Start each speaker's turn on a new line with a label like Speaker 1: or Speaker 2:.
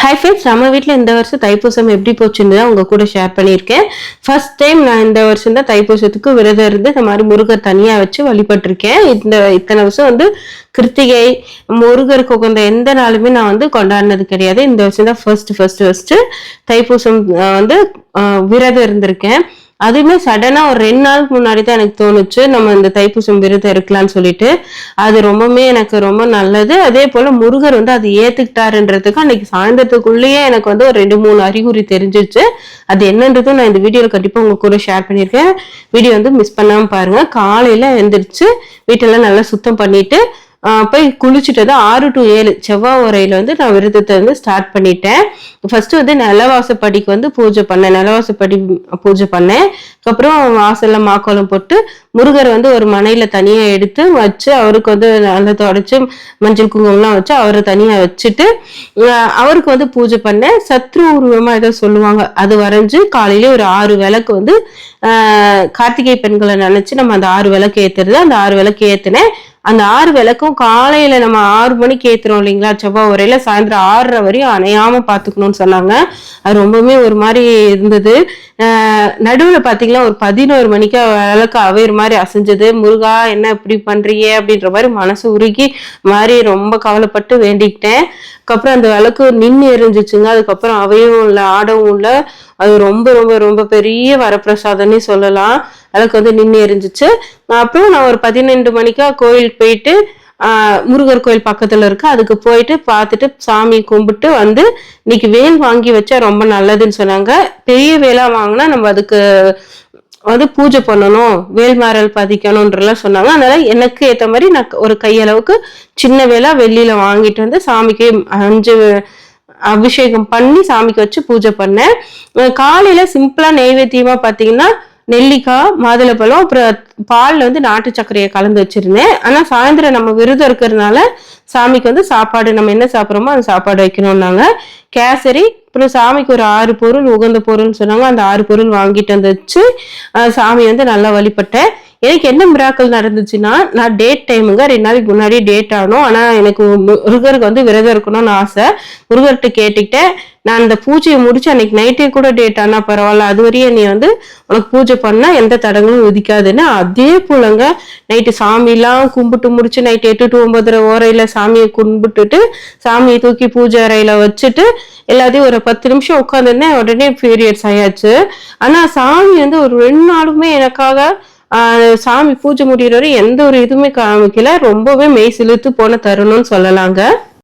Speaker 1: Hi friends, நம்ம வீட்டில் இந்த வருஷம் தைப்பூசம் எப்படி போச்சுன்னு தான் உங்கள் கூட ஷேர் பண்ணியிருக்கேன். ஃபர்ஸ்ட் டைம் நான் இந்த வருஷம் தான் தைப்பூசத்துக்கு விரதம் இருந்து இந்த மாதிரி முருகர் தனியாக வச்சு வழிபட்டிருக்கேன். இத்தனை வருஷம் வந்து கிருத்திகை முருகருக்கு உகந்த எந்த நாளுமே நான் வந்து கொண்டாடினது கிடையாது. இந்த வருஷம் தான் ஃபர்ஸ்ட் தைப்பூசம் வந்து விரதம் இருந்திருக்கேன். அதுவுமே சடனா ஒரு 2 நாளுக்கு முன்னாடி தான் எனக்கு தோணுச்சு நம்ம இந்த தைப்பூசம் விரதம் இருக்கலாம்னு சொல்லிட்டு. அது ரொம்பவுமே எனக்கு ரொம்ப நல்லது. அதே போல முருகர் வந்து அது ஏத்துக்கிட்டாருன்றதுக்கு அன்னைக்கு சாயந்தரத்துக்குள்ளேயே எனக்கு வந்து ஒரு 2-3 அறிகுறி தெரிஞ்சிச்சு. அது என்னன்றதும் நான் இந்த வீடியோல கண்டிப்பா உங்க கூட ஷேர் பண்ணியிருக்கேன். வீடியோ வந்து மிஸ் பண்ணாம பாருங்க. காலையில எந்திரிச்சு வீட்டெல்லாம் நல்லா சுத்தம் பண்ணிட்டு போய் குளிச்சுட்டு வந்து 6 to 7 செவ்வாய் உரையில வந்து நான் விரதத்தை வந்து ஸ்டார்ட் பண்ணிட்டேன். ஃபர்ஸ்ட் வந்து நிலவாசப்படிக்கு வந்து பூஜை பண்ணேன். நிலவாசப்படி பூஜை பண்ணேன். அதுக்கப்புறம் வாசல்ல மாக்கோலம் போட்டு முருகர் வந்து ஒரு மனையில தனியா எடுத்து வச்சு அவருக்கு வந்து நல்லா தொடச்சு மஞ்சள் குங்குமம்லாம் வச்சு அவரை தனியா வச்சுட்டு அவருக்கு வந்து பூஜை பண்ணேன். சத்ரு உருவமா ஏதோ சொல்லுவாங்க, அது வரைஞ்சு காலையில ஒரு 6 விளக்கு வந்து கார்த்திகை பெண்களை நினைச்சு நம்ம அந்த 6 விளக்கு ஏத்துறது. அந்த 6 விளக்கு ஏத்துனேன். அந்த 6 விளக்கும் காலையில நம்ம 6 மணிக்கு ஏத்துறோம் இல்லைங்களா, செவ்வாய் உரையில சாயந்தரம் 6:30 வரையும் அணையாம பாத்துக்கணும்னு சொன்னாங்க. அது ரொம்பவுமே ஒரு மாதிரி இருந்தது. நடுவுல பாத்தீங்கன்னா ஒரு 11 மணிக்கு விளக்கு அவையர் மாதிரி அசைஞ்சது. முருகா என்ன இப்படி பண்றீங்க அப்படின்ற மாதிரி மனசு உருகி மாதிரி ரொம்ப கவலைப்பட்டு வேண்டிக்கிட்டேன். அதுக்கப்புறம் அந்த விளக்கு நின்று எரிஞ்சிச்சுங்க. அதுக்கப்புறம் அவையும் இல்லை ஆடவும் இல்லை. அது ரொம்ப ரொம்ப ரொம்ப பெரிய வரப்பிரசாதம்னே சொல்லலாம். விளக்கு வந்து நின்று எரிஞ்சிச்சு. அப்புறம் நான் ஒரு 12 மணிக்கா கோயிலுக்கு போயிட்டு முருகர் கோயில் பக்கத்துல இருக்கு, அதுக்கு போயிட்டு பார்த்துட்டு சாமி கும்பிட்டு வந்து இன்னைக்கு வேல் வாங்கி வச்சா ரொம்ப நல்லதுன்னு சொன்னாங்க. பெரிய வேலா வாங்கினா நம்ம அதுக்கு வந்து பூஜை பண்ணணும், வேல்மாறல் பதிக்கணும்ன்றலாம் சொன்னாங்க. அதனால எனக்கு ஏற்ற மாதிரி நான் ஒரு கையளவுக்கு சின்ன வேலா வெள்ளியில வாங்கிட்டு வந்து சாமிக்கு 5 அபிஷேகம் பண்ணி சாமிக்கு வச்சு பூஜை பண்ணேன். காலையில சிம்பிளா நெய்வேத்தியமா பாத்தீங்கன்னா நெல்லிக்காய், மாதுளப்பழம், அப்புறம் பால்ல வந்து நாட்டு சர்க்கரையை கலந்து வச்சிருந்தேன். ஆனா சாயந்தரம் நம்ம விரதம் இருக்கிறதுனால சாமிக்கு வந்து சாப்பாடு நம்ம என்ன சாப்பிட்றோமோ அந்த சாப்பாடு வைக்கணும்னாங்க. கேசரி, அப்புறம் சாமிக்கு ஒரு 6 பொருள் உகந்த பொருள்னு சொன்னாங்க. அந்த 6 பொருள் வாங்கிட்டு வந்து வச்சு சாமி வந்து நல்லா வழிபட்டேன். எனக்கு என்ன மிராக்கள் நடந்துச்சுன்னா, நான் டேட் டைமுங்க 2 நாளைக்கு முன்னாடி டேட் ஆகணும். ஆனா எனக்கு முருகருக்கு வந்து விரதம் இருக்கணும்னு ஆசை. முருகர்கிட்ட கேட்டுக்கிட்டேன். நான் அந்த பூஜையை முடிச்சு அன்னைக்கு நைட்டே கூட டேட் ஆனா பரவாயில்ல, அது வரையும் நீ வந்து உனக்கு பூஜை பண்ணா எந்த தடங்களும் விதிக்காதுன்னு. அதே போலங்க நைட்டு சாமியெல்லாம் கும்பிட்டு முடிச்சு நைட்டு 8 to 9 ஓரையில சாமியை கும்பிட்டுட்டு சாமியை தூக்கி பூஜை அறையில வச்சுட்டு எல்லாத்தையும் ஒரு 10 நிமிஷம் உட்காந்துருந்தேன். உடனே பீரியட்ஸ் ஆயாச்சு. ஆனா சாமி வந்து ஒரு 2 நாளுமே எனக்காக சாமி பூஜை முடிகிற வரை எந்த ஒரு இதுவுமே காமிக்கல. ரொம்பவே மெய் சிலுத்து போன தருணம்னு சொல்லலாங்க.